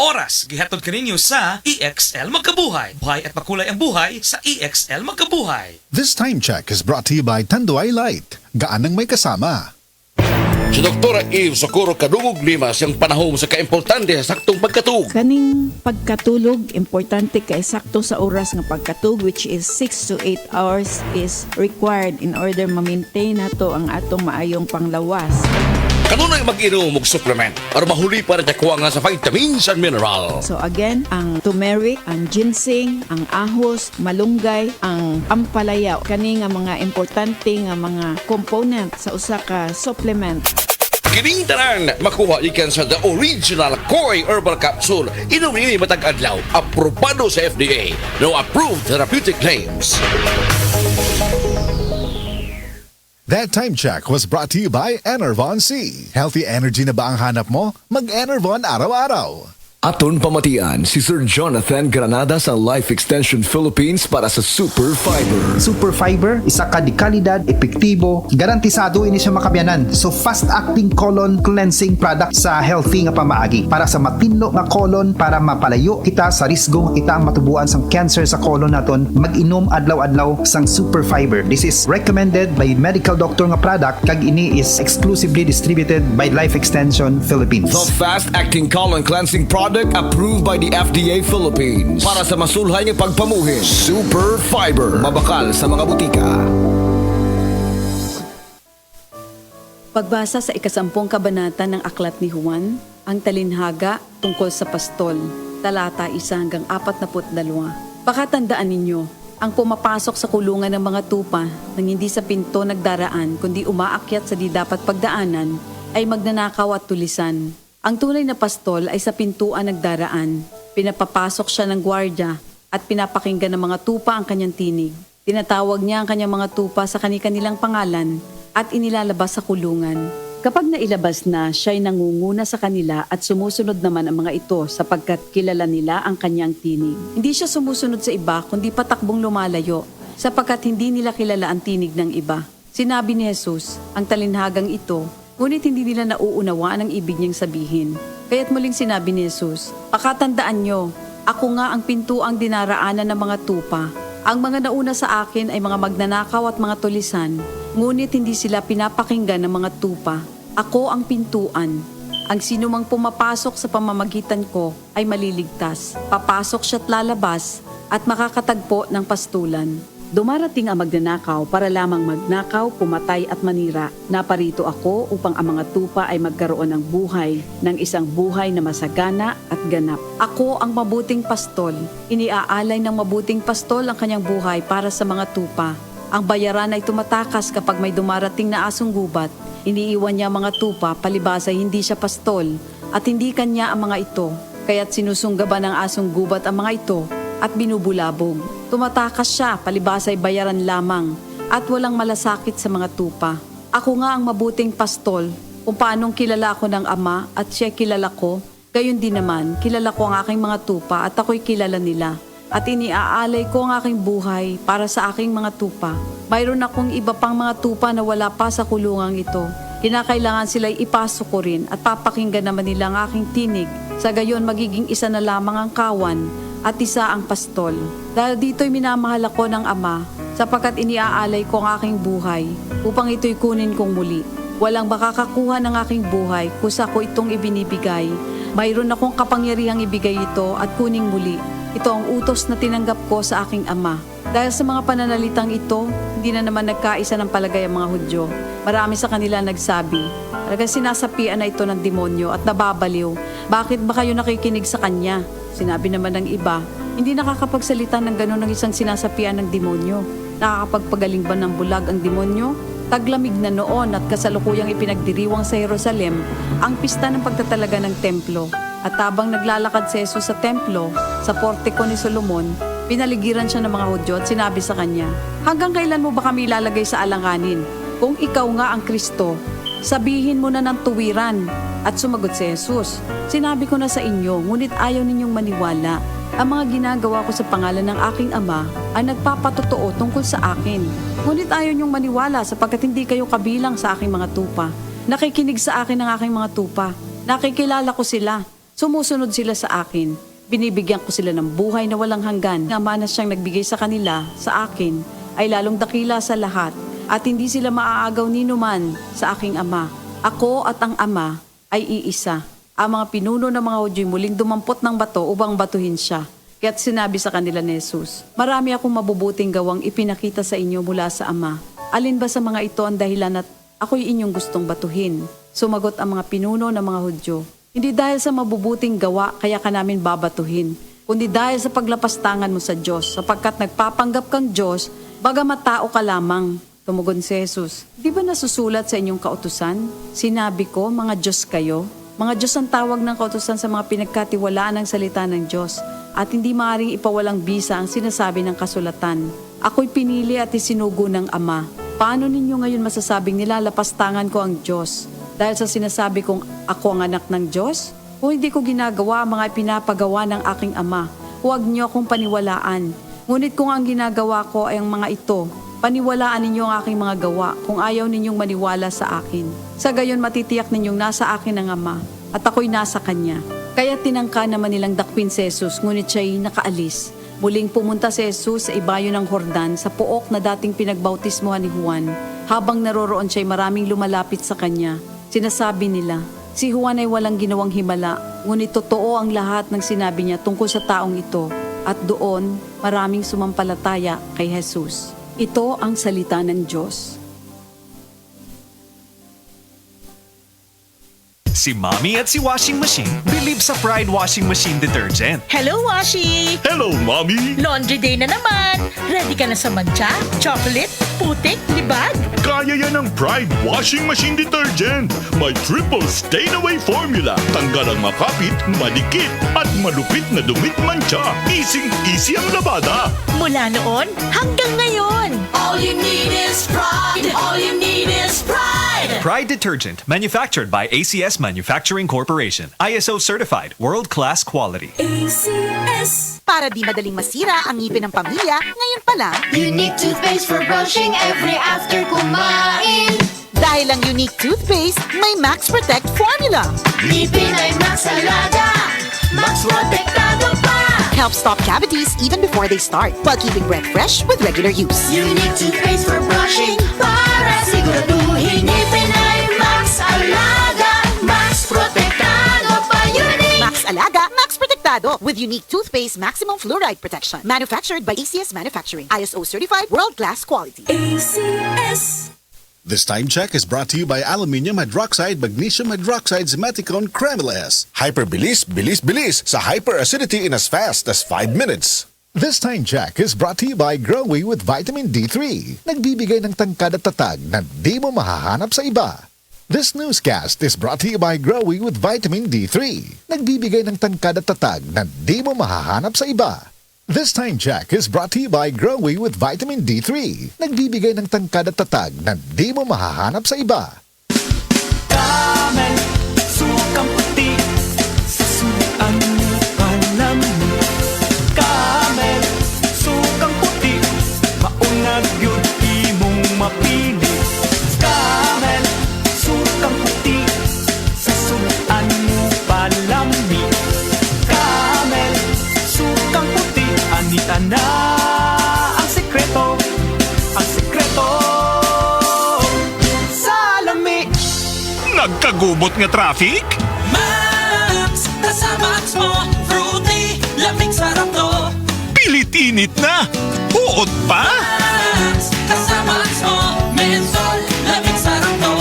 oras gihatod kaninyo sa EXL Magkabuhay. Buhay at makulay ang buhay sa EXL Magkabuhay. This time check is brought to you by Tanduay Light. Gaan ng may kasama. Si Dr. Eve Socorro Kadungog Lima siyang panahon sa kaimportante sa saktong pagkatug. Kaning pagkatulog, importante kay sakto sa oras ng pagkatug, which is 6 to 8 hours is required in order ma-maintain nato ang atong maayong panglawas. Kanunay mag-inom og supplement para mahuli pa rin takuha nga sa vitamins and mineral. So again, ang turmeric, ang ginseng, ang ahos, malunggay, ang ampalaya, kani nga mga importante nga mga component sa usa ka supplement. Kining tanan makuha ikan sa the original Koi Herbal Capsule. Inom ini matag adlaw, aprobado sa FDA. No approved therapeutic claims. That time check was brought to you by Enervon C. Healthy energy na ba ang hanap mo? Mag-Enervon araw-araw. Aton pamatian si Sir Jonathan Granada sa Life Extension Philippines para sa Super Fiber. Super Fiber, isa ka di kalidad, epektibo, garantisado ini siya makabiyanan. So fast-acting colon cleansing product sa healthy nga pamaagi para sa matinlo nga colon para mapalayo kita sa risgo kita ang matubuan sang cancer sa colon naton. Mag-inom adlaw-adlaw sang Super Fiber. This is recommended by medical doctor nga product kag ini is exclusively distributed by Life Extension Philippines. The fast-acting colon cleansing product approved by the FDA Philippines para sa masulhay nga pagpamuhin. Super Fiber, mabakal sa mga butika. Pagbasa sa ikasampung kabanata ng Aklat ni Juan, ang talinhaga tungkol sa pastol, talata 1 hanggang 42. Pakatandaan ninyo, ang pumapasok sa kulungan ng mga tupa nang hindi sa pinto nagdaraan kundi umaakyat sa di dapat pagdaanan ay magnanakaw at tulisan. Ang tunay na pastol ay sa pintuan nagdaraan. Pinapapasok siya ng gwardya at pinapakinggan ng mga tupa ang kanyang tinig. Tinatawag niya ang kanyang mga tupa sa kanilang pangalan at inilalabas sa kulungan. Kapag nailabas na, siya'y nangunguna sa kanila at sumusunod naman ang mga ito sapagkat kilala nila ang kanyang tinig. Hindi siya sumusunod sa iba kundi patakbong lumalayo sapagkat hindi nila kilala ang tinig ng iba. Sinabi ni Jesus, ang talinhagang ito, ngunit hindi nila nauunawaan ang ibig niyang sabihin. Kaya't muling sinabi ni Jesus, pakatandaan nyo, ako nga ang pintuang dinaraanan ng mga tupa. Ang mga nauna sa akin ay mga magnanakaw at mga tulisan, ngunit hindi sila pinapakinggan ng mga tupa. Ako ang pintuan. Ang sinumang pumapasok sa pamamagitan ko ay maliligtas. Papasok siya't lalabas at makakatagpo ng pastulan. Dumarating ang magnanakaw para lamang magnakaw, pumatay at manira. Naparito ako upang ang mga tupa ay magkaroon ng buhay, ng isang buhay na masagana at ganap. Ako ang mabuting pastol. Iniaalay ng mabuting pastol ang kanyang buhay para sa mga tupa. Ang bayaran ay tumatakas kapag may dumarating na asong gubat. Iniiwan niya ang mga tupa, palibasa hindi siya pastol at hindi kanya ang mga ito. Kaya't sinusunggaban ng asong gubat ang mga ito at binubulabog. Tumatakas siya, palibasa'y bayaran lamang, at walang malasakit sa mga tupa. Ako nga ang mabuting pastol, kung paanong kilala ako ng Ama at siya kilala ko, gayon din naman, kilala ko ang aking mga tupa at ako'y kilala nila. At iniaalay ko ang aking buhay para sa aking mga tupa. Mayroon akong iba pang mga tupa na wala pa sa kulungang ito. Kinakailangan sila'y ipasok ko rin at papakinggan naman nila ang aking tinig. Sa gayon magiging isa na lamang ang kawan at isa ang pastol. Dahil dito'y minamahal ako ng Ama, sapagkat iniaalay ko ang aking buhay, upang ito'y kunin kong muli. Walang makakakuha ng aking buhay, kusa ko itong ibinibigay. Mayroon akong kapangyarihang ibigay ito at kuning muli. Ito ang utos na tinanggap ko sa aking Ama. Dahil sa mga pananalitang ito, hindi na naman nagkaisa ng palagay ang mga Hudyo. Marami sa kanila nagsabi, talagang sinasapian na ito ng demonyo at nababaliw. Bakit ba kayo nakikinig sa kanya? Sinabi naman ng iba, hindi nakakapagsalita ng gano'n ng isang sinasapian ng demonyo. Nakakapagpagaling ba ng bulag ang demonyo? Taglamig na noon at kasalukuyang ipinagdiriwang sa Jerusalem ang pista ng pagtatalaga ng templo. At habang naglalakad si Jesus sa templo, sa portiko ni Solomon, pinaligiran siya ng mga Hudyo at sinabi sa kanya, hanggang kailan mo ba kami ilalagay sa alanganin? Kung ikaw nga ang Kristo, sabihin mo na ng tuwiran. At sumagot si Jesus, sinabi ko na sa inyo, ngunit ayaw ninyong maniwala. Ang mga ginagawa ko sa pangalan ng aking Ama ay nagpapatotoo tungkol sa akin. Ngunit ayaw ninyong maniwala sapagkat hindi kayo kabilang sa aking mga tupa. Nakikinig sa akin ang aking mga tupa. Nakikilala ko sila. Sumusunod sila sa akin. Binibigyan ko sila ng buhay na walang hanggan. Ang Ama na siyang nagbigay sa kanila, sa akin, ay lalong dakila sa lahat at hindi sila maaagaw ni numan sa aking Ama. Ako at ang Ama ay iisa. Ang mga pinuno ng mga Hudyo'y muling dumampot ng bato upang batuhin siya. Kaya't sinabi sa kanila ni Jesus, marami akong mabubuting gawang ipinakita sa inyo mula sa Ama. Alin ba sa mga ito ang dahilan at ako'y inyong gustong batuhin? Sumagot ang mga pinuno ng mga Hudyo, hindi dahil sa mabubuting gawa kaya ka namin babatuhin, kundi dahil sa paglapastangan mo sa Diyos, sapagkat nagpapanggap kang Diyos, bagamat tao ka lamang. Tumugon si Jesus, di ba nasusulat sa inyong kautusan? Sinabi ko, mga Diyos kayo. Mga Diyos ang tawag ng kautusan sa mga pinagkatiwalaan ng salita ng Diyos at hindi maaaring ipawalang bisa ang sinasabi ng kasulatan. Ako'y pinili at isinugo ng Ama. Paano ninyo ngayon masasabing nilalapastangan ko ang Diyos? Dahil sa sinasabi kong ako ang anak ng Diyos? Kung hindi ko ginagawa ang mga pinapagawa ng aking Ama, huwag niyo akong paniwalaan. Ngunit kung ang ginagawa ko ay ang mga ito, paniwalaan ninyo ang aking mga gawa kung ayaw ninyong maniwala sa akin. Sa gayon matitiyak ninyong nasa akin ang Ama at ako'y nasa Kanya. Kaya tinangka naman nilang dakwin si Jesus, ngunit siya'y nakaalis. Muling pumunta si Jesus sa ibayo ng Jordan sa pook na dating pinagbautismohan ni Juan. Habang naroroon siya'y maraming lumalapit sa Kanya. Sinasabi nila, si Juan ay walang ginawang himala, ngunit totoo ang lahat ng sinabi niya tungkol sa taong ito. At doon, maraming sumampalataya kay Jesus. Ito ang salita ng Diyos. Si Mommy at si Washing Machine believe sa Pride Washing Machine Detergent. Hello, Washi! Hello, Mommy! Laundry day na naman! Ready ka na sa mancha, chocolate, putik, libag? Kaya yan ang Pride Washing Machine Detergent. May triple stain-away formula. Tanggal ang makapit, madikit, at malupit na dumit mancha. Easy ang labada. Mula noon hanggang ngayon. All you need is pride. All you need is pride. Pride Detergent, manufactured by ACS Manufacturing Corporation. ISO certified, world-class quality. ACS. Para di madaling masira ang ngipin ng pamilya, ngayon pa lang. Unique toothpaste for brushing every after kumain. Dahil ang unique toothpaste, may Max Protect formula. Ngipin ay Max Alaga. Max Protectado pa. Help stop cavities even before they start, while keeping breath fresh with regular use. Unique toothpaste for brushing para siguraduhin ngipin ay Max Alaga. Max Protectado pa. Unique. Max Alaga, Max Protectado with unique toothpaste maximum fluoride protection. Manufactured by ACS Manufacturing. ISO certified, world-class quality. ACS. This time check is brought to you by Aluminium Hydroxide Magnesium Hydroxide Simeticone Cremeles. Hyperbilis, bilis sa hyperacidity in as fast as 5 minutes. This time check is brought to you by Growy with Vitamin D3. Nagbibigay ng tangkad at tatag na di mo mahahanap sa iba. This newscast is brought to you by Growy with Vitamin D3. Nagbibigay ng tangkad at tatag na di mo mahahanap sa iba. This time check is brought to you by Growy with Vitamin D3. Nagbibigay ng tangkad at tatag na di mo mahahanap sa iba. Camel, sukang puti, sasuan mo panami. Camel, sukang puti, maunag yun imong mapili. Camel, sukang puti, sasuan mo palami. Camel, sukang puti, anita na ang sekreto sa lami. Nagkagubot nga traffic? Max, kasamax mo, fruity, lamig sarap to. Pilit-init na! Uot pa? Max, kasamax mo, menthol, lamig sarap to.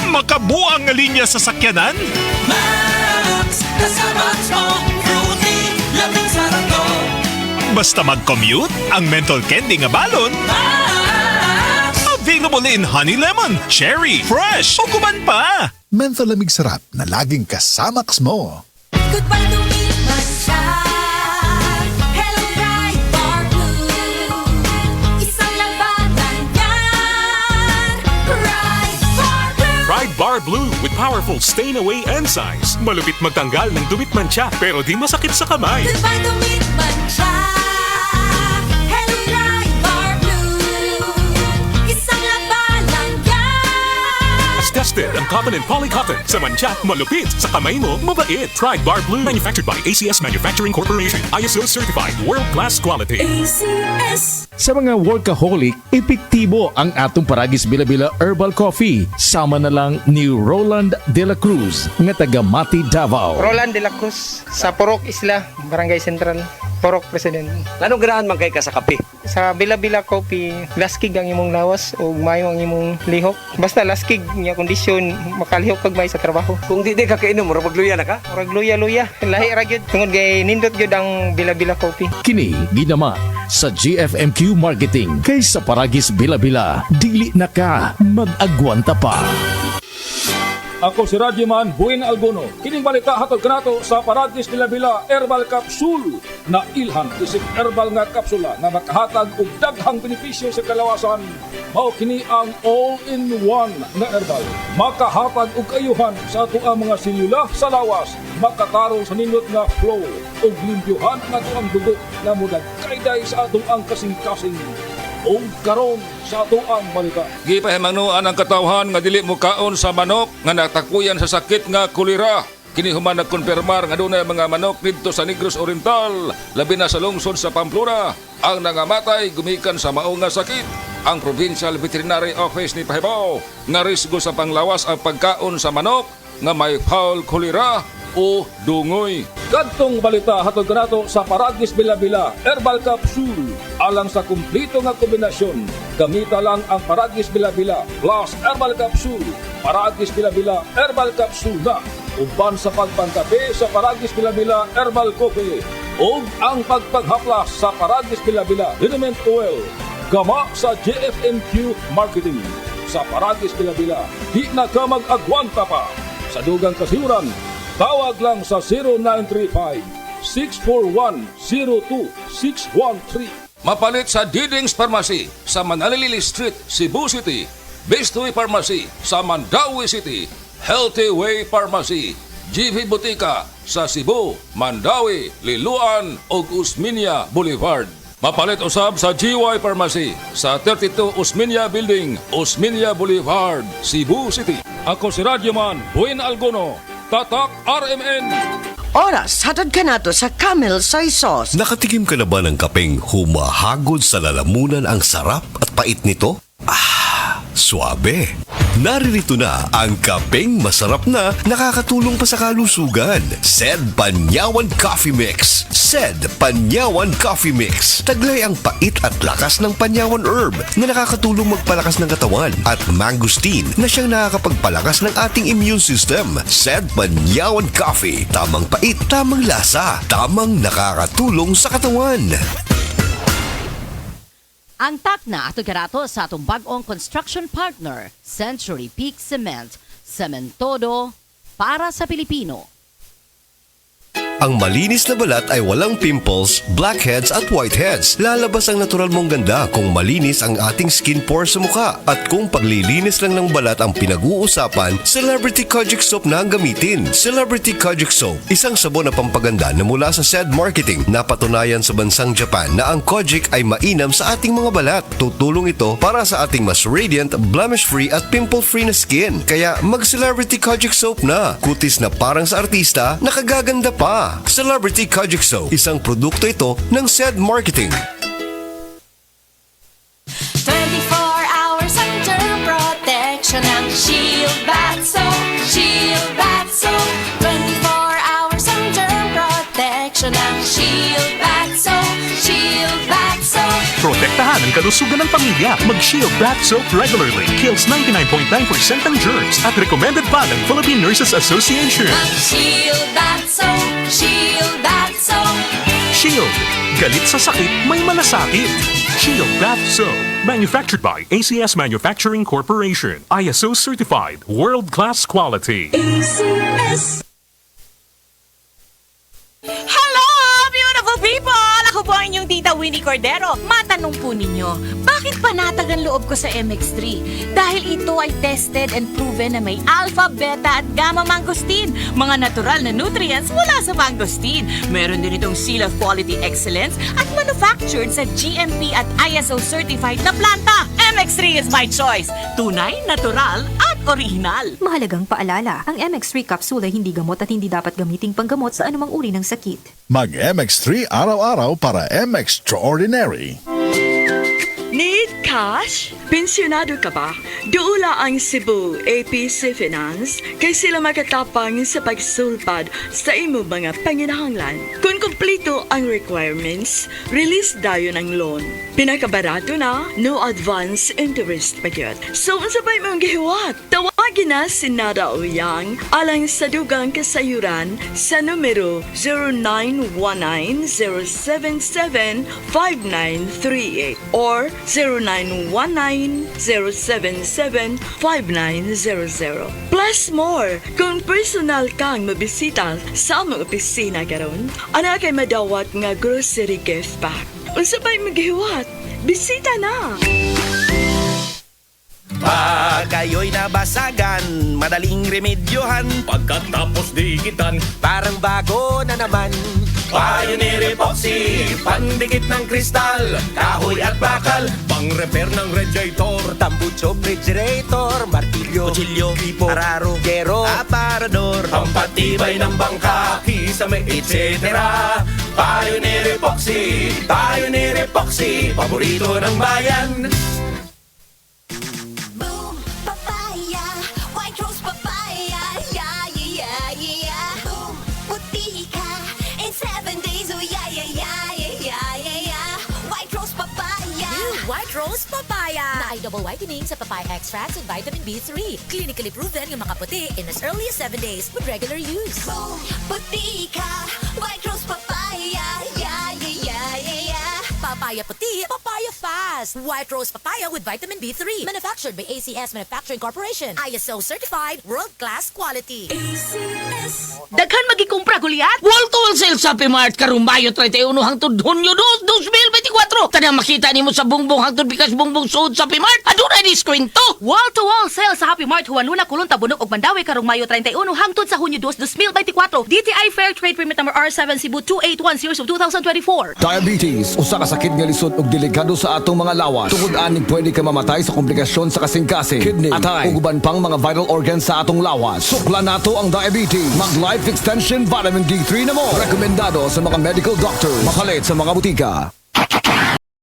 Makabuang nga linya sa sakyanan? Max, kasamax mo, fruity, lamig sarap to. Basta mag-commute, ang menthol candy nga balon. Max! Available in honey lemon, cherry, fresh, o kuman pa. Menthol lamig sarap na laging kasamax mo. Goodbye to me, Masya. Hello, Pride Bar Blue. Isang labanan yan. Pride Bar Blue. Pride Bar Blue with powerful stain-away enzymes. Malupit magtanggal ng dumit mancha pero di masakit sa kamay. Goodbye to me, Masya. Hello, Pride Bar Blue. Isang labanan yan. As Tested ang cotton and polycotton. Sa mancha, malupit. Sa kamay mo, mabait. Pride Bar Blue. Manufactured by ACS Manufacturing Corporation. ISO certified. World-class quality. ACS. Sa mga workaholic, epektibo ang atong Paragis Bila-Bila Herbal Coffee. Sama na lang ni Roland De La Cruz, nga taga Mati, Davao. Roland De La Cruz, sa Porok Isla, Barangay Central, Porok President. Anong ganahan man kay ka sa kape? Sa Bila-Bila Coffee, laskig ang imong lawas o mayo ang imong lihok. Basta laskig niya kondisyon, makalihok kag may sa trabaho. Kung di ka kainom, mura magluya na ka? Murag luya-luya. Lahi ra gyud tungod kay nindot gyud ang Bila-Bila Coffee. Kini ginama sa GFMQ Marketing. Kay sa Paragis Bila-Bila, dili na ka mag-agwanta pa. Ako si Radyoman Buin Algono. Kining balita hatod kanato sa Paragis Bila-Bila Herbal Capsule na ilhan isip herbal nga kapsula nga makahatag og daghang benepisyo sa kalawasan. Mao kini ang all-in-one na herbal. Makahatag og ayuhan sa ato ang mga selula sa lawas, makatarong sa nindot nga flow ug limpyuhan nga ato ang dugo nga mudagkayday sa atong ang kasing-kasing. O karon sa ato ang balita. Gipahimangnuan ang katawhan nga dili mo kaon sa manok nga natakuyan sa sakit nga kolera. Kini human nagkonfirmar nga dunay mga manok didto sa Negros Oriental, labi na sa lungsod sa Pamplona, ang nangamatay gumikan sa mao nga sakit. Ang Provincial Veterinary Office ni pahibaw nga risgo sa panglawas ang pagkaon sa manok nga may foul kolera o dungoy. Kadtong balita hatod kanato sa Paragis Bila-Bila Herbal Capsule. Alang sa kumplito nga kombinasyon, gamita lang ang Paragis Bila-Bila plus Herbal Capsule. Paragis Bila-Bila Herbal Capsule na uban sa pagpangkape sa Paragis Bila-Bila Herbal Coffee o ang pagpaghaplas sa Paragis Bila-Bila Liniment Oil. Gama sa JFMQ Marketing. Sa Paragis Bila-Bila, di na ka mag-agwanta pa. Sa dugang kasiuran, tawag lang sa 0935-641-02613. Mapalit sa Diding's Pharmacy sa Manalili Street, Cebu City. Bestway Pharmacy sa Mandawi City. Healthy Way Pharmacy, GV Botica sa Cebu, Mandawi, Liloan ug Usmeña Boulevard. Mapalit usab sa GY Pharmacy sa 32 Usmeña Building, Usmeña Boulevard, Cebu City. Ako si Radyoman Buin Algono, Tatak RMN. Oras, hatod ka nato sa Camel Soy Sauce. Nakatikim ka na ba ng kapeng humahagod sa lalamunan ang sarap at pait nito? Suabe. Naririto na ang kapeng masarap na nakakatulong pa sa kalusugan. SED Panyawan Coffee Mix. SED Panyawan Coffee Mix. Taglay ang pait at lakas ng panyawan herb na nakakatulong magpalakas ng katawan at mangosteen na siyang nakakapagpalakas ng ating immune system. SED Panyawan Coffee. Tamang pait, tamang lasa, tamang nakakatulong sa katawan. Ang takna ato karato sa atong bag-ong construction partner, Century Peak Cement, Cementodo para sa Pilipino. Ang malinis na balat ay walang pimples, blackheads at whiteheads. Lalabas ang natural mong ganda kung malinis ang ating skin pores sa mukha. At kung paglilinis lang ng balat ang pinag-uusapan, Celebrity Kojic Soap na ang gamitin. Celebrity Kojic Soap, isang sabon na pampaganda na mula sa SED Marketing. Napatunayan sa bansang Japan na ang Kojic ay mainam sa ating mga balat. Tutulong ito para sa ating mas radiant, blemish-free at pimple-free na skin. Kaya mag-Celebrity Kojic Soap na. Kutis na parang sa artista, nakagaganda pa. Celebrity Kojic Soap, isang produkto ito ng SED Marketing. 24 hours ang germ protection ng Shield Bath Soap. Shield Bath Soap. 24 hours ang germ protection ng Shield Bath Soap. Shield Bath Soap. Protektahan ang kalusugan ng pamilya. Mag-Shield Bath Soap regularly. Kills 99.9% ng germs at recommended pa ng Philippine Nurses Association. Mag-Shield Bath Soap. Shield Bath Soap. Shield. Galit sa sakit, may malasakit. Shield Bath Soap. Manufactured by ACS Manufacturing Corporation. ISO certified. World-class quality. ACS. Hello, beautiful people! Ako po ang inyong tita Winnie Cordero. Matanong po ninyo, bakit panatag ang loob ko sa MX3? Dahil ito ay tested and proven na may alpha, beta at gamma mangosteen. Mga natural na nutrients mula sa mangosteen. Meron din itong Seal of Quality Excellence at manufactured sa GMP at ISO certified na planta. MX3 is my choice. Tunay, natural at orihinal. Mahalagang paalala, ang MX3 capsule ay hindi gamot at hindi dapat gamiting panggamot sa anumang uri ng sakit. Mag MX3 araw-araw para MX-Extraordinary. Need cash? Pensyonado ka ba? Duula ang Cebu APC Finance kay sila makatapang sa pagsulpad sa imo mga panginahanglan. Kung kumpleto ang requirements, release dayon ang loan. Pinakabarato na, no advance interest pagyot. So, unsabay mong gihiwat? Tawagin na si Nada Uyang alang sa dugang kasayuran sa numero 0919-077-5938 or 0919-077-5900. Plus more, kung personal kang mabisita sa among opisina karon, ana kay madawat nga grocery gift pack. Unsabay maghiwat, bisita na! Pag kayo'y nabasagan, madaling remedyohan. Pagkatapos dikitan, parang bago na naman. Pioneer Epoxy, pandikit ng kristal, kahoy at bakal, pang-repair ng radiator, tambucho, refrigerator, martilyo, kutsilyo, gripo, araro, gero, aparador, pampatibay ng bangka, kisame, etc. Pioneer Epoxy, paborito ng bayan. Rose Papaya na ay double whitening sa papaya extracts and vitamin B3. Clinically proven yung makaputi in as early as 7 days with regular use. Puti ka, White Rose Papaya, yeah, yeah, yeah, yeah, yeah. Papaya puti, papaya fast. White Rose Papaya with vitamin B3. Manufactured by ACS Manufacturing Corporation. ISO certified, world-class quality. ACS. Daghan magikumpra Goliath. Walto wholesale sa Pimart karong Mayo 31 hangtod Hunyo 2, 2024. Tanang makita nimo sa bungbong hangtod bikas bungbong suod sa Pimart. Adunay diskwento. Wall to wall sale sa Happy Mart Juan Luna Kulon Tabunok ug Mandawi karong Mayo 31 hangtod sa Hunyo 2, 2024. DTI Fair Trade Permit number R7 Cebu 2810 of 2024. Diabetes, usa ka sakit nga lisod ug delikado sa atong mga lawas. Tungod ani pwede ka mamatay sa komplikasyon sa kasing-kasing, kidney, atay, ug uban pang mga vital organs sa atong lawas. Suklan nato ang diabetes. Mag Life Extension Vitamin D3 na mo. Rekomendado sa mga medical doctors. Makalit sa mga butika.